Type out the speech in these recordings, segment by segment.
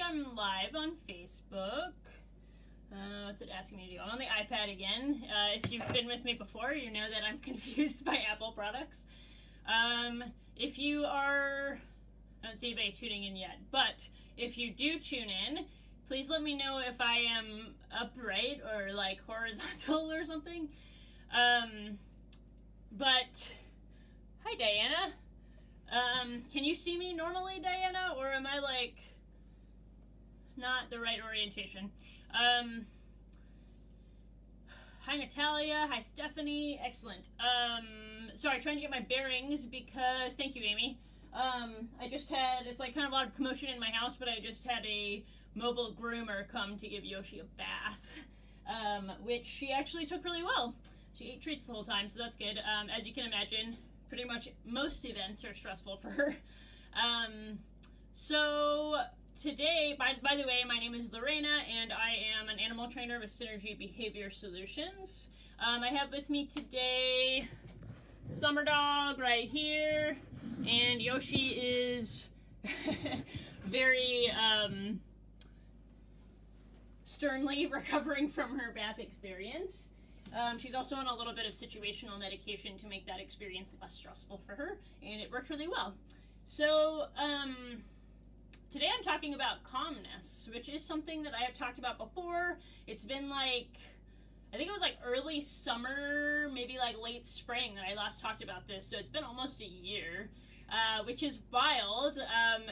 I'm live on Facebook. What's it asking me to do? I'm on the iPad again. If you've been with me before, you know that I'm confused by Apple products. If you are... I don't see anybody tuning in yet, but if you do tune in, please let me know if I am upright or like horizontal or something. But hi Diana. Can you see me normally, Diana, or am I like not the right orientation? Hi Natalia, hi Stephanie, excellent. Sorry, trying to get my bearings because, thank you Amy. I just had, it's like kind of a lot of commotion in my house, but I just had a mobile groomer come to give Yoshi a bath, which she actually took really well. She ate treats the whole time, so that's good. As you can imagine, pretty much most events are stressful for her. So today, by the way, my name is Lorena, and I am an animal trainer with Synergy Behavior Solutions. I have with me today Summer Dog right here, and Yoshi is very sternly recovering from her bath experience. She's also on a little bit of situational medication to make that experience less stressful for her, and it worked really well. So today I'm talking about calmness, which is something that I have talked about before. It's been like, I think it was like early summer, maybe like late spring that I last talked about this, so it's been almost a year, which is wild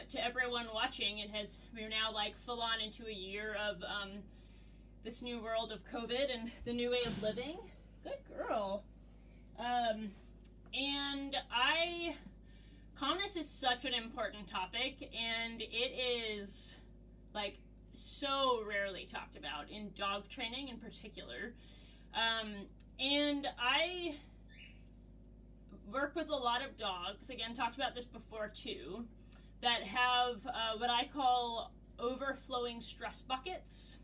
to everyone watching. We're now like full on into a year of this new world of COVID and the new way of living. Good girl. Calmness is such an important topic, and it is like so rarely talked about in dog training in particular. And I work with a lot of dogs, again, talked about this before too, that have what I call overflowing stress buckets.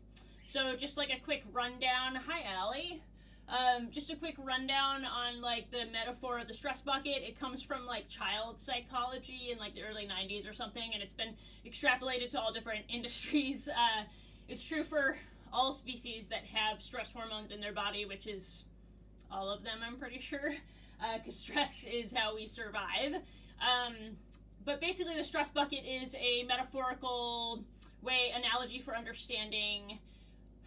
So just like a quick rundown, hi Allie, just a quick rundown on like the metaphor of the stress bucket. It comes from like child psychology in like the early 90s or something, and it's been extrapolated to all different industries. It's true for all species that have stress hormones in their body, which is all of them, I'm pretty sure, because stress is how we survive. But basically the stress bucket is a metaphorical analogy for understanding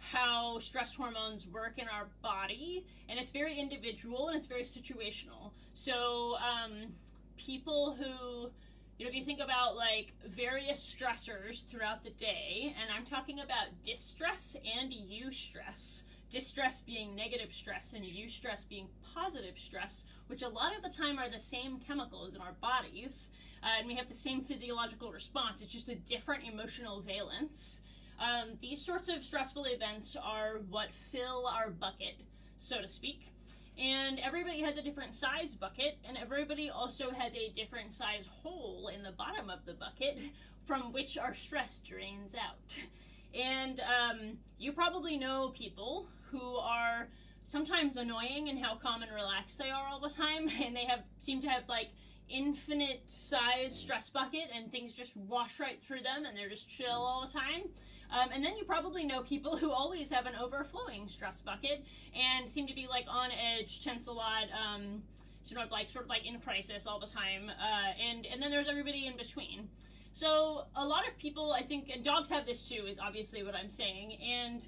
how stress hormones work in our body, and it's very individual and it's very situational. So people who, if you think about like various stressors throughout the day, and I'm talking about distress and eustress. Distress being negative stress and eustress being positive stress, which a lot of the time are the same chemicals in our bodies, and we have the same physiological response. It's just a different emotional valence. These sorts of stressful events are what fill our bucket, so to speak. And everybody has a different size bucket, and everybody also has a different size hole in the bottom of the bucket from which our stress drains out. And you probably know people who are sometimes annoying in how calm and relaxed they are all the time, and they seem to have like infinite size stress bucket, and things just wash right through them, and they're just chill all the time. And then you probably know people who always have an overflowing stress bucket and seem to be like on edge, tense a lot, sort of like in crisis all the time. And then there's everybody in between. So a lot of people, I think, and dogs have this too, is obviously what I'm saying, and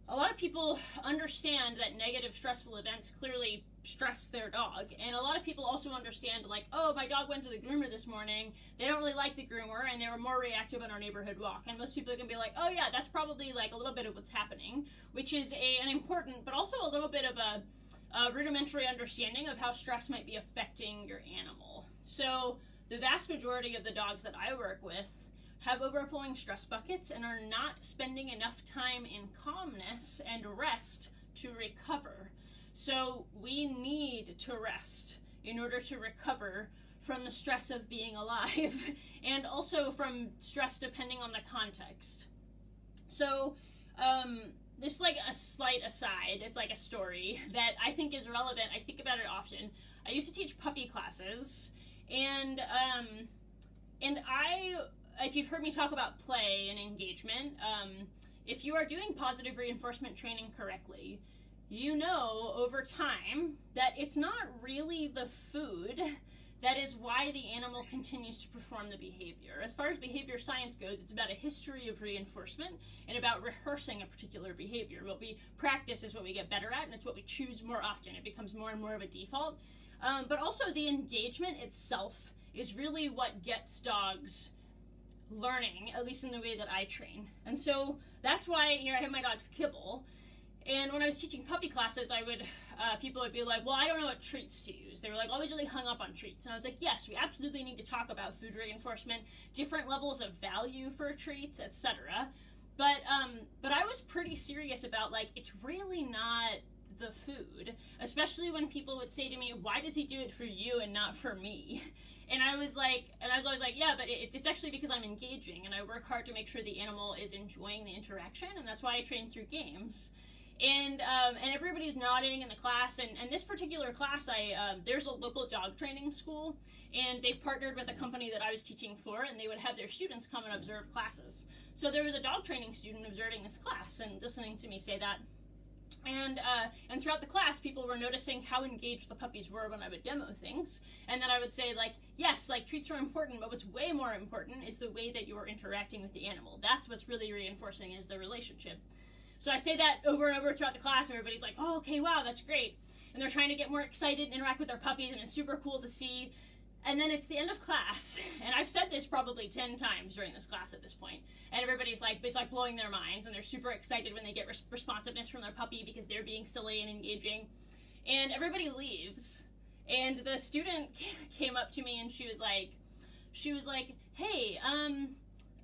a lot of people understand that negative stressful events clearly stress their dog, and a lot of people also understand like, oh, my dog went to the groomer this morning, they don't really like the groomer, and they were more reactive on our neighborhood walk. And most people can be like, oh yeah, that's probably like a little bit of what's happening, which is an important but also a little bit of a rudimentary understanding of how stress might be affecting your animal. So the vast majority of the dogs that I work with have overflowing stress buckets and are not spending enough time in calmness and rest to recover. So we need to rest in order to recover from the stress of being alive and also from stress depending on the context. So this is like a slight aside, it's like a story that I think is relevant. I think about it often. I used to teach puppy classes, and I if you've heard me talk about play and engagement, if you are doing positive reinforcement training correctly, you know over time that it's not really the food that is why the animal continues to perform the behavior. As far as behavior science goes, it's about a history of reinforcement and about rehearsing a particular behavior. What we practice is what we get better at, and it's what we choose more often. It becomes more and more of a default. But also the engagement itself is really what gets dogs learning, at least in the way that I train. And so that's why here I have my dogs kibble. And when I was teaching puppy classes, people would be like, well, I don't know what treats to use. They were like always really hung up on treats. And I was like, yes, we absolutely need to talk about food reinforcement, different levels of value for treats, etc. But I was pretty serious about, like, it's really not the food, especially when people would say to me, why does he do it for you and not for me? And I was always like, yeah, but it's actually because I'm engaging, and I work hard to make sure the animal is enjoying the interaction, and that's why I train through games. And everybody's nodding in the class, and this particular class, there's a local dog training school, and they've partnered with a company that I was teaching for, and they would have their students come and observe classes. So there was a dog training student observing this class and listening to me say that. And throughout the class, people were noticing how engaged the puppies were when I would demo things. And then I would say, like, yes, like, treats are important, but what's way more important is the way that you are interacting with the animal. That's what's really reinforcing, is the relationship. So I say that over and over throughout the class, and everybody's like, oh, okay, wow, that's great. And they're trying to get more excited and interact with their puppies, and it's super cool to see. And then it's the end of class, and I've said this probably 10 times during this class at this point, and everybody's like, it's like blowing their minds, and they're super excited when they get responsiveness from their puppy because they're being silly and engaging. And everybody leaves, and the student came up to me, and she was like, hey, and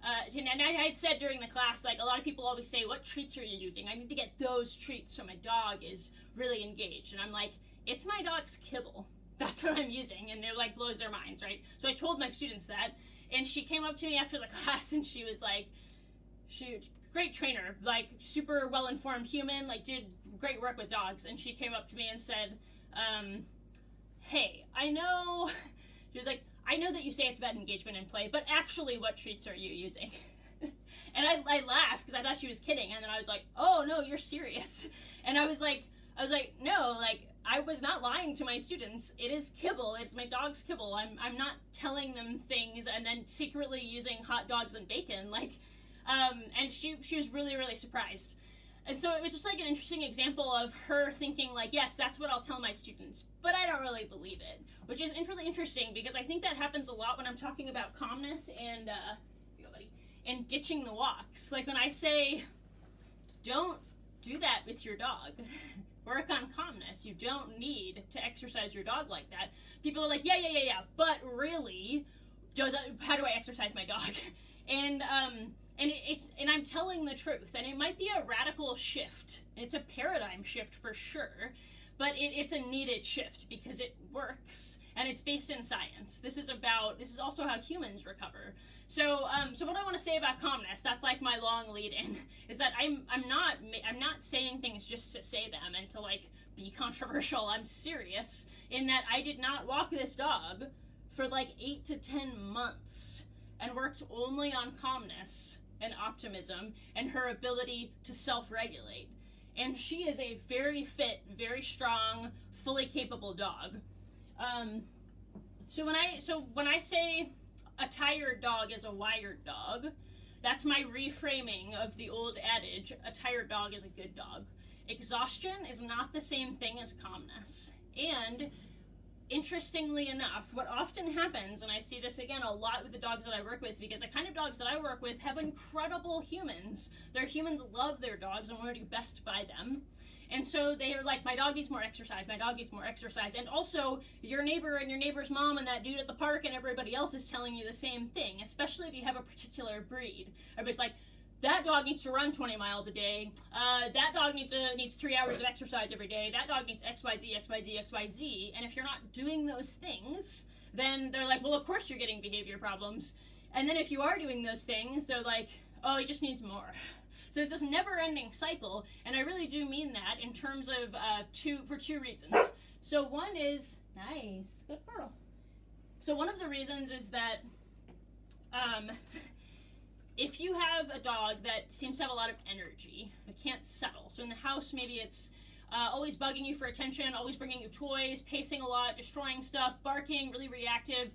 I had said during the class, like, a lot of people always say, what treats are you using? I need to get those treats so my dog is really engaged. And I'm like, it's my dog's kibble. That's what I'm using. And it, like, blows their minds, right? So I told my students that, and she came up to me after the class, and she was like, great trainer, like, super well-informed human, like, did great work with dogs. And she came up to me and said, hey, I know, she was like, I know that you say it's about engagement and play, but actually, what treats are you using? And I laughed because I thought she was kidding, and then I was like, oh no, you're serious. And I was like, no, like, I was not lying to my students. It is kibble. It's my dog's kibble. I'm not telling them things and then secretly using hot dogs and bacon, like, and she was really, really surprised. And so it was just like an interesting example of her thinking, like, yes, that's what I'll tell my students, but I don't really believe it, which is really interesting because I think that happens a lot when I'm talking about calmness and, and ditching the walks. Like, when I say, don't do that with your dog, work on calmness, you don't need to exercise your dog like that. People are like, yeah, but really, how do I exercise my dog? And I'm telling the truth, and it might be a radical shift. It's a paradigm shift for sure, but it's a needed shift because it works and it's based in science. This is also how humans recover. So what I want to say about calmness, that's like my long lead in, is that I'm not saying things just to say them and to, like, be controversial. I'm serious in that I did not walk this dog for like 8 to 10 months and worked only on calmness and optimism and her ability to self-regulate. And she is a very fit, very strong, fully capable dog. So when I say a tired dog is a wired dog, that's my reframing of the old adage, a tired dog is a good dog. Exhaustion is not the same thing as calmness. And interestingly enough, what often happens, and I see this again a lot with the dogs that I work with, because the kind of dogs that I work with have incredible humans. Their humans love their dogs and want to do best by them. And so they are like, my dog needs more exercise, my dog needs more exercise. And also, your neighbor and your neighbor's mom and that dude at the park and everybody else is telling you the same thing, especially if you have a particular breed. Everybody's like, that dog needs to run 20 miles a day. That dog needs 3 hours of exercise every day. That dog needs XYZ, XYZ, XYZ. And if you're not doing those things, then they're like, well, of course you're getting behavior problems. And then if you are doing those things, they're like, oh, he just needs more. So it's this never-ending cycle, and I really do mean that in terms of for two reasons. So one is, nice, good girl. So one of the reasons is that if you have a dog that seems to have a lot of energy, it can't settle. So in the house, maybe it's always bugging you for attention, always bringing you toys, pacing a lot, destroying stuff, barking, really reactive,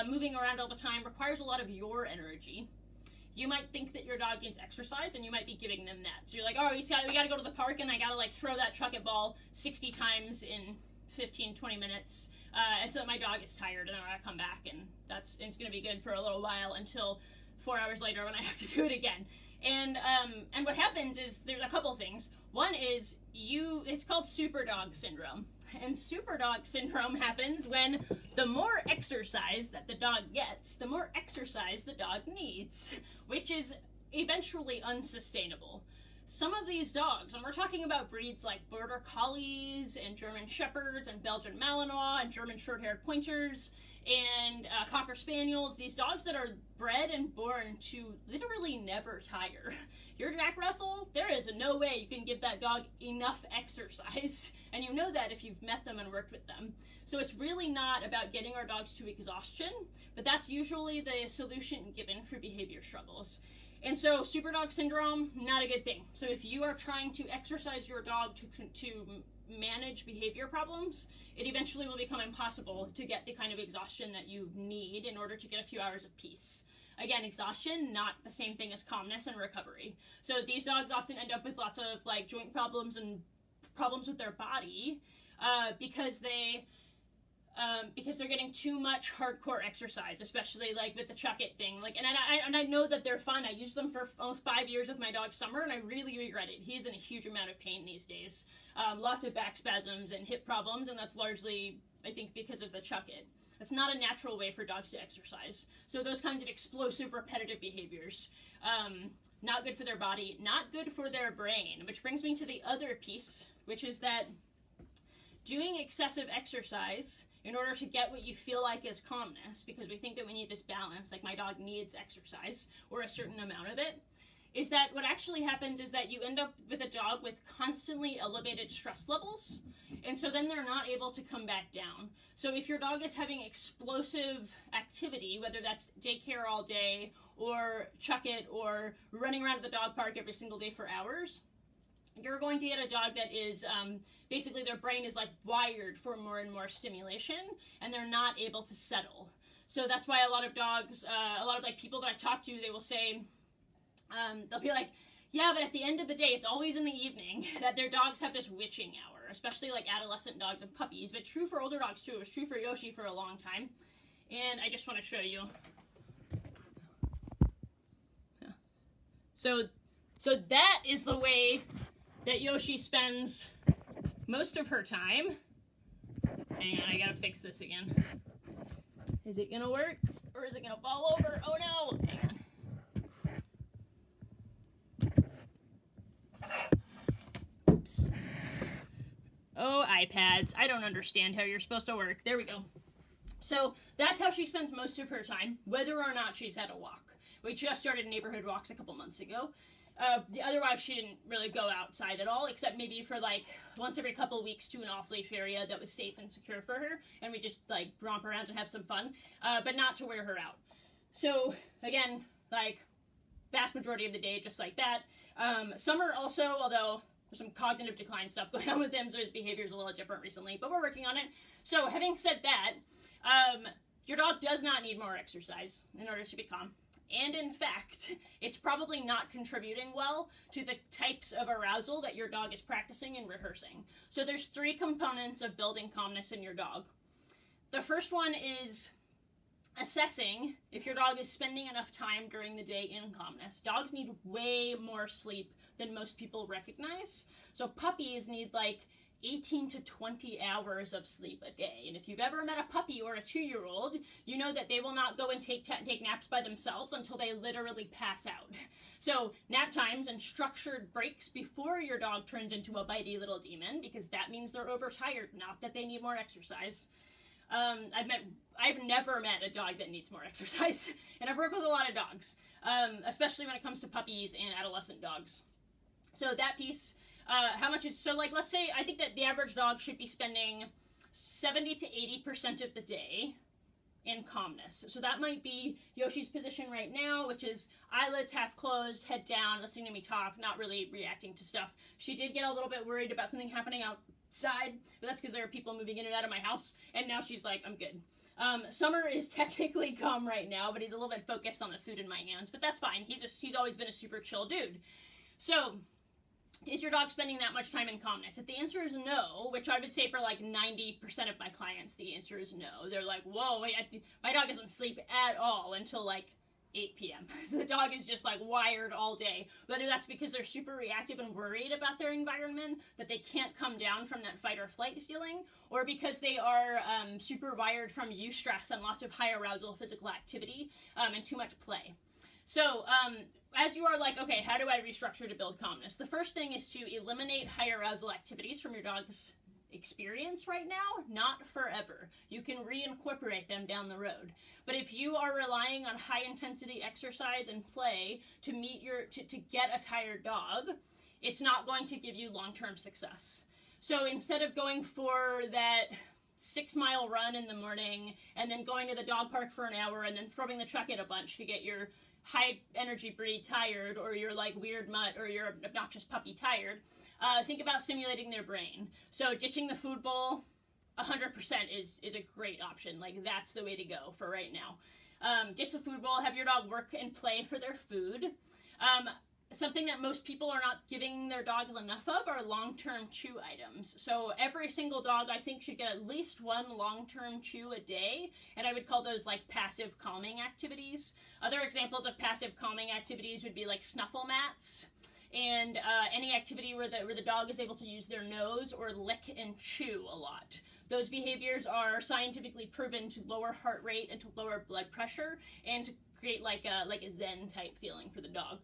moving around all the time, requires a lot of your energy. You might think that your dog needs exercise, and you might be giving them that. So you're like, oh, we got to go to the park, and I got to like throw that chuck-it ball 60 times in 15, 20 minutes, and so that my dog is tired, and then I come back, and it's going to be good for a little while until 4 hours later when I have to do it again. And what happens is there's a couple things. One is it's called super dog syndrome. And super dog syndrome happens when the more exercise that the dog gets, the more exercise the dog needs, which is eventually unsustainable. Some of these dogs, and we're talking about breeds like Border Collies and German Shepherds and Belgian Malinois and German Short-Haired Pointers and Cocker Spaniels, these dogs that are bred and born to literally never tire. Your Jack Russell, there is no way you can give that dog enough exercise, and you know that if you've met them and worked with them. So it's really not about getting our dogs to exhaustion, but that's usually the solution given for behavior struggles. And so super dog syndrome, not a good thing. So if you are trying to exercise your dog to manage behavior problems, it eventually will become impossible to get the kind of exhaustion that you need in order to get a few hours of peace. Again, exhaustion, not the same thing as calmness and recovery. So these dogs often end up with lots of like joint problems and problems with their body because they're getting too much hardcore exercise, especially like with the chuck it thing. Like, and I know that they're fun. I used them for almost 5 years with my dog Summer, and I really regret it. He's in a huge amount of pain these days. Lots of back spasms and hip problems, and that's largely, I think, because of the chuck it. That's not a natural way for dogs to exercise. So those kinds of explosive, repetitive behaviors, not good for their body, not good for their brain, which brings me to the other piece, which is that doing excessive exercise in order to get what you feel like is calmness, because we think that we need this balance, like my dog needs exercise, or a certain amount of it, is that what actually happens is that you end up with a dog with constantly elevated stress levels, and so then they're not able to come back down. So if your dog is having explosive activity, whether that's daycare all day, or chuck it, or running around at the dog park every single day for hours, you're going to get a dog that is basically their brain is like wired for more and more stimulation, and they're not able to settle. So that's why a lot of dogs, a lot of like people that I talk to, they will say, they'll be like, yeah, but at the end of the day, it's always in the evening that their dogs have this witching hour, especially like adolescent dogs and puppies, but true for older dogs too. It was true for Yoshi for a long time. And I just want to show you. So that is the way that Yoshi spends most of her time. Hang on, I gotta fix this again. Is it gonna work? Or is it gonna fall over? Oh no! Hang on. Oops. Oh, iPads. I don't understand how you're supposed to work. There we go. So that's how she spends most of her time, whether or not she's had a walk. We just started neighborhood walks a couple months ago. Otherwise, she didn't really go outside at all, except maybe for like once every couple weeks to an off-leash area that was safe and secure for her, and we just like romp around and have some fun, but not to wear her out. So again, like vast majority of the day, just like that. Summer also, although there's some cognitive decline stuff going on with him, so his behavior's a little different recently, but we're working on it. So having said that, your dog does not need more exercise in order to be calm. And in fact, it's probably not contributing well to the types of arousal that your dog is practicing and rehearsing. So there's 3 components of building calmness in your dog. The first one is assessing if your dog is spending enough time during the day in calmness. Dogs need way more sleep than most people recognize. So puppies need like 18 to 20 hours of sleep a day. And if you've ever met a puppy or a 2-year-old, you know that they will not go and take naps by themselves until they literally pass out. So nap times and structured breaks before your dog turns into a bitey little demon, because that means they're overtired, not that they need more exercise. I've never met a dog that needs more exercise, and I've worked with a lot of dogs, especially when it comes to puppies and adolescent dogs. So that piece, how much is, so like, let's say, I think that the average dog should be spending 70 to 80% of the day and calmness. So that might be Yoshi's position right now, which is eyelids half closed, head down, listening to me talk, not really reacting to stuff. She did get a little bit worried about something happening outside, but that's because there are people moving in and out of my house, and now she's like, I'm good. Summer is technically calm right now, but he's a little bit focused on the food in my hands, but that's fine. He's always been a super chill dude. So, is your dog spending that much time in calmness? If the answer is no, which I would say for like 90% of my clients, the answer is no. They're like, whoa, my dog doesn't sleep at all until like 8 p.m. So the dog is just like wired all day. Whether that's because they're super reactive and worried about their environment, that they can't come down from that fight or flight feeling, or because they are super wired from eustress and lots of high arousal physical activity and too much play. So, as you are like, okay, how do I restructure to build calmness? The first thing is to eliminate high arousal activities from your dog's experience right now, not forever. You can reincorporate them down the road. But if you are relying on high intensity exercise and play to meet to get a tired dog, it's not going to give you long-term success. So instead of going for that 6-mile run in the morning and then going to the dog park for an hour and then throwing the truck in a bunch to get your high energy breed tired, or your like weird mutt or your obnoxious puppy tired, think about stimulating their brain. So ditching the food bowl 100% is a great option. Like, that's the way to go for right now. Ditch the food bowl, have your dog work and play for their food. Something that most people are not giving their dogs enough of are long-term chew items. So every single dog, I think, should get at least one long-term chew a day, and I would call those like passive calming activities. Other examples of passive calming activities would be like snuffle mats, and any activity where the dog is able to use their nose or lick and chew a lot. Those behaviors are scientifically proven to lower heart rate and to lower blood pressure and to create like a Zen type feeling for the dog.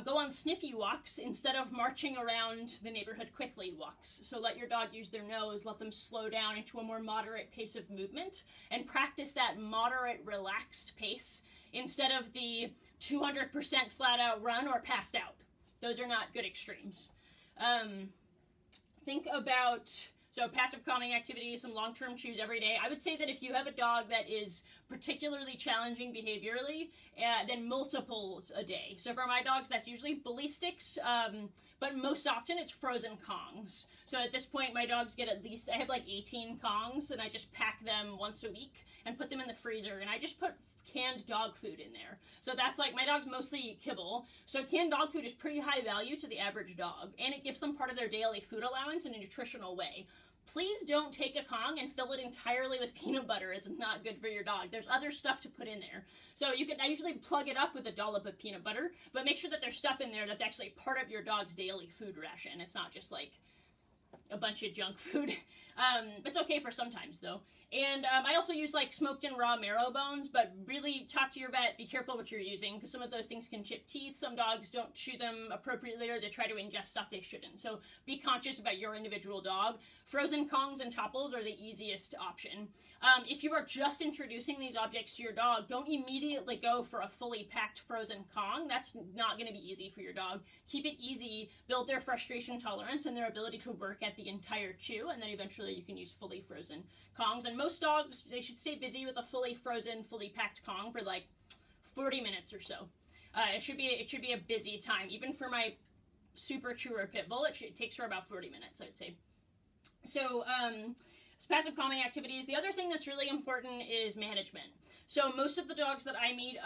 Go on sniffy walks instead of marching around the neighborhood quickly walks. So let your dog use their nose, let them slow down into a more moderate pace of movement, and practice that moderate, relaxed pace instead of the 200% flat out run or passed out. Those are not good extremes. Think about, so passive calming activities, some long-term chews every day. I would say that if you have a dog that is particularly challenging behaviorally, then multiples a day. So for my dogs, that's usually bully sticks, but most often it's frozen Kongs. So at this point, my dogs get at least, I have like 18 Kongs, and I just pack them once a week and put them in the freezer, and I just put canned dog food in there. So that's like, my dogs mostly eat kibble, so canned dog food is pretty high value to the average dog, and it gives them part of their daily food allowance in a nutritional way. Please don't take a Kong and fill it entirely with peanut butter. It's not good for your dog. There's other stuff to put in there. So I usually plug it up with a dollop of peanut butter, but make sure that there's stuff in there that's actually part of your dog's daily food ration. It's not just like a bunch of junk food. It's okay for sometimes though. And I also use like smoked and raw marrow bones, but really talk to your vet, be careful what you're using, because some of those things can chip teeth. Some dogs don't chew them appropriately, or they try to ingest stuff they shouldn't. So be conscious about your individual dog. Frozen Kongs and topples are the easiest option. If you are just introducing these objects to your dog, don't immediately go for a fully packed frozen Kong. That's not going to be easy for your dog. Keep it easy, build their frustration tolerance and their ability to work at the entire chew, and then eventually you can use fully frozen Kongs. And most dogs, they should stay busy with a fully frozen, fully packed Kong for like 40 minutes or so. It should be a busy time. Even for my super chewer pit bull, it takes her about 40 minutes, I'd say. So, passive calming activities. The other thing that's really important is management. So most of the dogs that I meet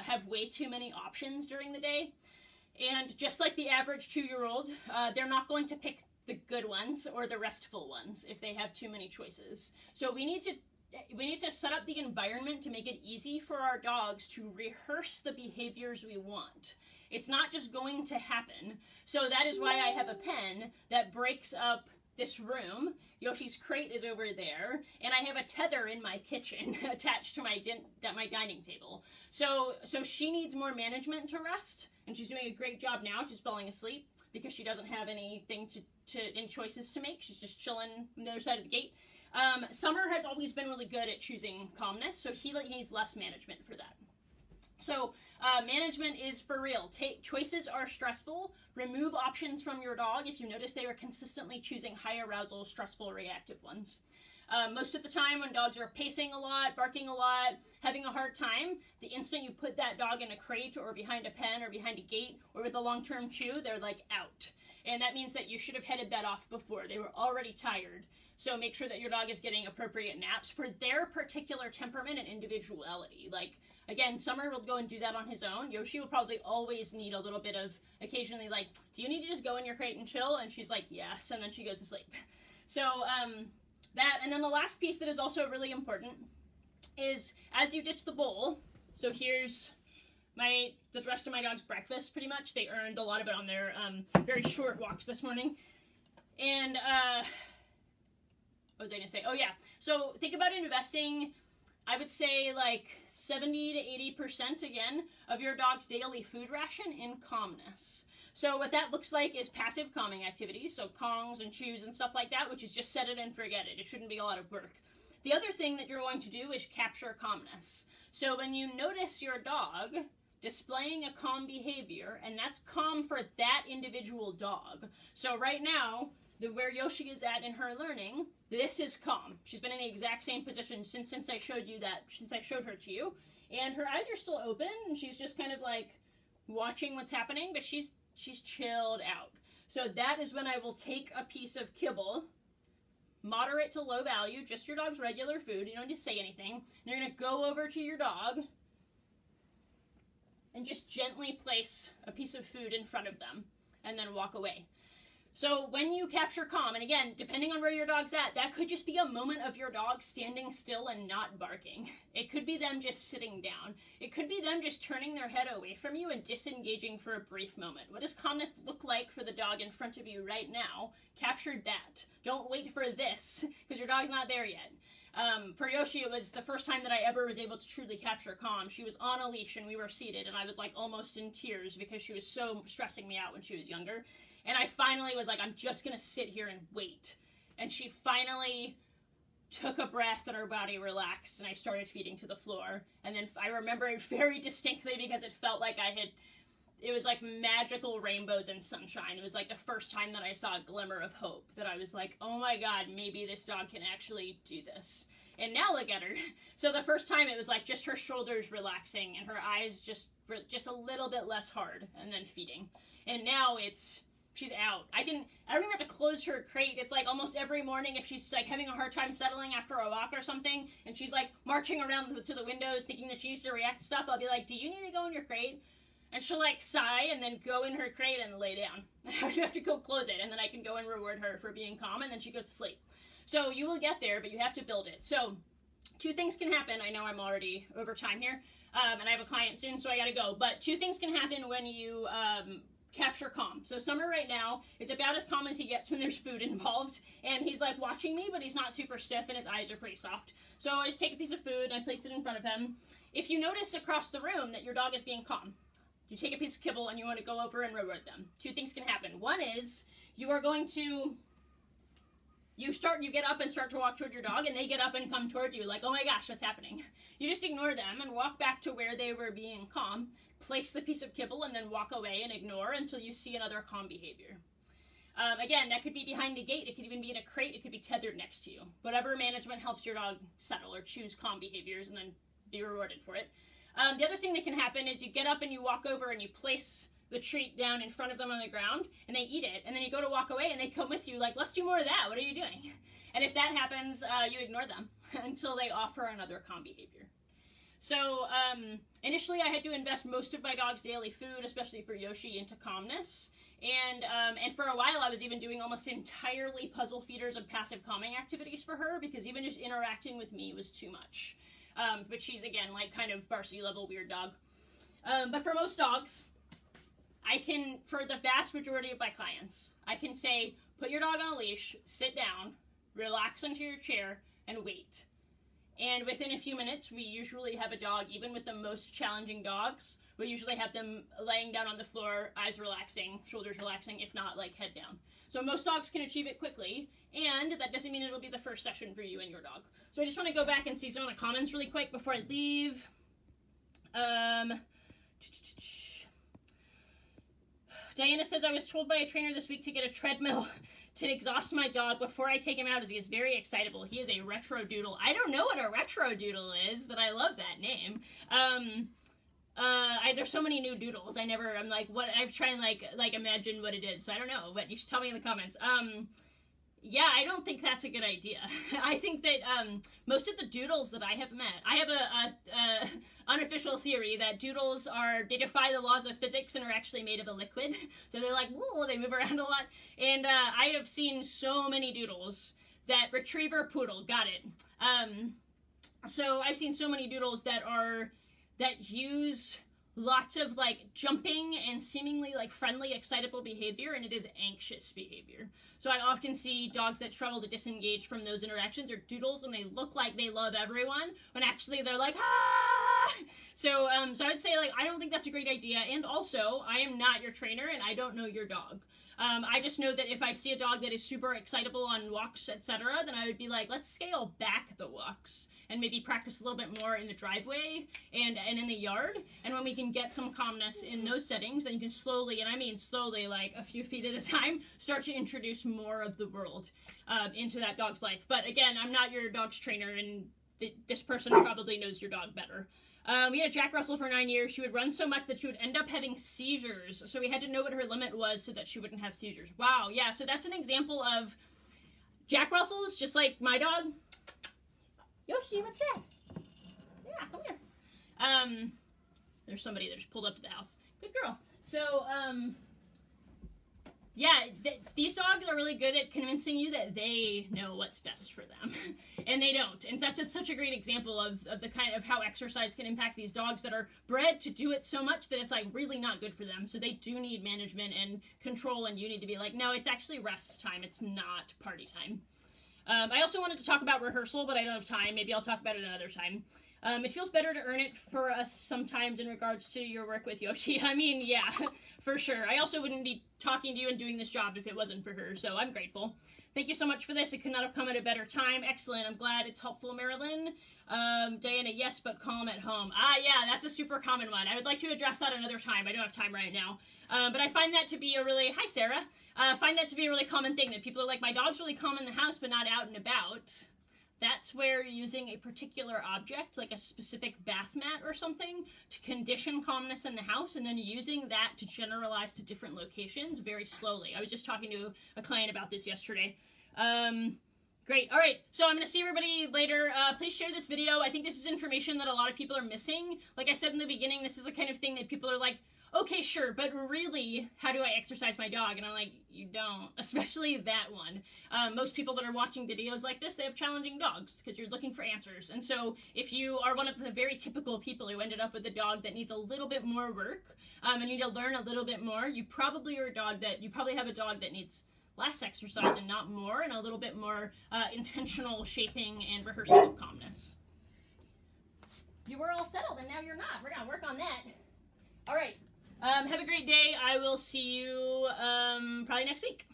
have way too many options during the day. And just like the average 2-year-old, they're not going to pick the good ones or the restful ones if they have too many choices. So we need to set up the environment to make it easy for our dogs to rehearse the behaviors we want. It's not just going to happen. So that is why I have a pen that breaks up this room. Yoshi's crate is over there, and I have a tether in my kitchen attached to my dining table. So she needs more management to rest, and she's doing a great job now. She's falling asleep because she doesn't have anything any choices to make. She's just chilling on the other side of the gate. Summer has always been really good at choosing calmness, so he needs less management for that. So management is for real. Choices are stressful. Remove options from your dog if you notice they are consistently choosing high arousal, stressful, reactive ones. Most of the time when dogs are pacing a lot, barking a lot, having a hard time, the instant you put that dog in a crate or behind a pen or behind a gate or with a long-term chew, they're like out. And that means that you should have headed that off before. They were already tired. So make sure that your dog is getting appropriate naps for their particular temperament and individuality. Like, again, Summer will go and do that on his own. Yoshi will probably always need a little bit of, occasionally like, do you need to just go in your crate and chill? And she's like, yes, and then she goes to sleep. So, that, and then the last piece that is also really important is as you ditch the bowl, so here's the rest of my dog's breakfast, pretty much. They earned a lot of it on their very short walks this morning. And, what was I going to say? Oh, yeah. So think about investing, I would say, like 70 to 80%, again, of your dog's daily food ration in calmness. So what that looks like is passive calming activities, so Kongs and chews and stuff like that, which is just set it and forget it. It shouldn't be a lot of work. The other thing that you're going to do is capture calmness. So when you notice your dog displaying a calm behavior, and that's calm for that individual dog. So right now, where Yoshi is at in her learning, this is calm. She's been in the exact same position since I showed her to you. And her eyes are still open, and she's just kind of like watching what's happening, but she's chilled out. So that is when I will take a piece of kibble, moderate to low value, just your dog's regular food, you don't need to say anything, and you're going to go over to your dog and just gently place a piece of food in front of them, and then walk away. So when you capture calm, and again, depending on where your dog's at, that could just be a moment of your dog standing still and not barking. It could be them just sitting down. It could be them just turning their head away from you and disengaging for a brief moment. What does calmness look like for the dog in front of you right now? Capture that. Don't wait for this, because your dog's not there yet. For Yoshi, it was the first time that I ever was able to truly capture calm. She was on a leash and we were seated, and I was like almost in tears because she was so stressing me out when she was younger. And I finally was like, I'm just going to sit here and wait. And she finally took a breath and her body relaxed, and I started feeding to the floor. And then I remember it very distinctly because it felt like it was like magical rainbows and sunshine. It was like the first time that I saw a glimmer of hope, that I was like, oh my God, maybe this dog can actually do this. And now look at her. So the first time it was like just her shoulders relaxing and her eyes just a little bit less hard, and then feeding. And now she's out. I don't even have to close her crate. It's like almost every morning if she's like having a hard time settling after a walk or something, and she's like marching around to the windows thinking that she needs to react to stuff, I'll be like, do you need to go in your crate? And she'll like sigh and then go in her crate and lay down. I have to go close it, and then I can go and reward her for being calm, and then she goes to sleep. So you will get there, but you have to build it. So 2 things can happen. I know I'm already over time here, and I have a client soon, so I gotta go. But 2 things can happen when you capture calm. So Summer right now is about as calm as he gets when there's food involved, and he's like watching me, but he's not super stiff and his eyes are pretty soft. So I just take a piece of food and I place it in front of him. If you notice across the room that your dog is being calm, you take a piece of kibble and you want to go over and reward them. 2 things can happen. One is you are going to you get up and start to walk toward your dog, and they get up and come toward you like, oh my gosh, what's happening? You just ignore them and walk back to where they were being calm, place the piece of kibble, and then walk away and ignore until you see another calm behavior. Again, that could be behind a gate, it could even be in a crate, it could be tethered next to you. Whatever management helps your dog settle or choose calm behaviors and then be rewarded for it. The other thing that can happen is you get up and you walk over and you place the treat down in front of them on the ground, and they eat it, and then you go to walk away and they come with you like, let's do more of that, what are you doing? And if that happens, you ignore them until they offer another calm behavior. So initially I had to invest most of my dog's daily food, especially for Yoshi, into calmness, and for a while I was even doing almost entirely puzzle feeders and passive calming activities for her, because even just interacting with me was too much. But she's, again, like kind of varsity level weird dog. But for most dogs, I can, for the vast majority of my clients, I can say, put your dog on a leash, sit down, relax into your chair, and wait. And within a few minutes, we usually have a dog, even with the most challenging dogs, we usually have them laying down on the floor, eyes relaxing, shoulders relaxing, if not, like, head down. So most dogs can achieve it quickly, and that doesn't mean it'll be the first session for you and your dog. So I just want to go back and see some of the comments really quick before I leave. Diana says, I was told by a trainer this week to get a treadmill to exhaust my dog before I take him out as he is very excitable. He is a retro doodle. I don't know what a retro doodle is, but I love that name. There's so many new doodles. I'm like, what? I've tried and like imagine what it is. So I don't know, but you should tell me in the comments. Yeah, I don't think that's a good idea. I think that most of the doodles that I have met, I have a unofficial theory that doodles they defy the laws of physics and are actually made of a liquid. So they're like, whoa, they move around a lot. And I have seen so many doodles that retriever poodle, got it. So I've seen so many doodles that use lots of like jumping and seemingly like friendly, excitable behavior, and it is anxious behavior. So I often see dogs that struggle to disengage from those interactions or doodles, and they look like they love everyone when actually they're like, ah! So I would say, like, I don't think that's a great idea. And also, I am not your trainer and I don't know your dog. I just know that if I see a dog that is super excitable on walks, etc., then I would be like, let's scale back the walks and maybe practice a little bit more in the driveway and in the yard. And when we can get some calmness in those settings, then you can slowly, and I mean slowly, like a few feet at a time, start to introduce more of the world into that dog's life. But again, I'm not your dog's trainer, and this person probably knows your dog better. We had Jack Russell for 9 years. She would run so much that she would end up having seizures. So we had to know what her limit was so that she wouldn't have seizures. Wow, yeah, so that's an example of Jack Russell's, just like my dog. Yoshi, what's that? Yeah, come here. There's somebody that just pulled up to the house. Good girl. So, yeah, these dogs are really good at convincing you that they know what's best for them, and they don't. And that's such a great example of the kind of how exercise can impact these dogs that are bred to do it so much that it's like really not good for them. So they do need management and control, and you need to be like, no, it's actually rest time. It's not party time. I also wanted to talk about rehearsal, but I don't have time. Maybe I'll talk about it another time. It feels better to earn it for us sometimes in regards to your work with Yoshi. I mean, yeah, for sure. I also wouldn't be talking to you and doing this job if it wasn't for her, so I'm grateful. Thank you so much for this. It could not have come at a better time. Excellent. I'm glad it's helpful, Marilyn. Diana, yes, but calm at home. Ah, yeah, that's a super common one. I would like to address that another time. I don't have time right now. But I find that to be a really, hi, Sarah. Find that to be a really common thing, that people are like, my dog's really calm in the house, but not out and about. That's where using a particular object, like a specific bath mat or something, to condition calmness in the house, and then using that to generalize to different locations very slowly. I was just talking to a client about this yesterday. Great. All right. So I'm going to see everybody later. Please share this video. I think this is information that a lot of people are missing. Like I said in the beginning, this is the kind of thing that people are like, okay, sure, but really, how do I exercise my dog? And I'm like, you don't, especially that one. Most people that are watching videos like this, they have challenging dogs because you're looking for answers. And so if you are one of the very typical people who ended up with a dog that needs a little bit more work, and you need to learn a little bit more, you probably have a dog that needs less exercise and not more, and a little bit more intentional shaping and rehearsal of calmness. You were all settled and now you're not. We're gonna work on that. All right. Have a great day. I will see you probably next week.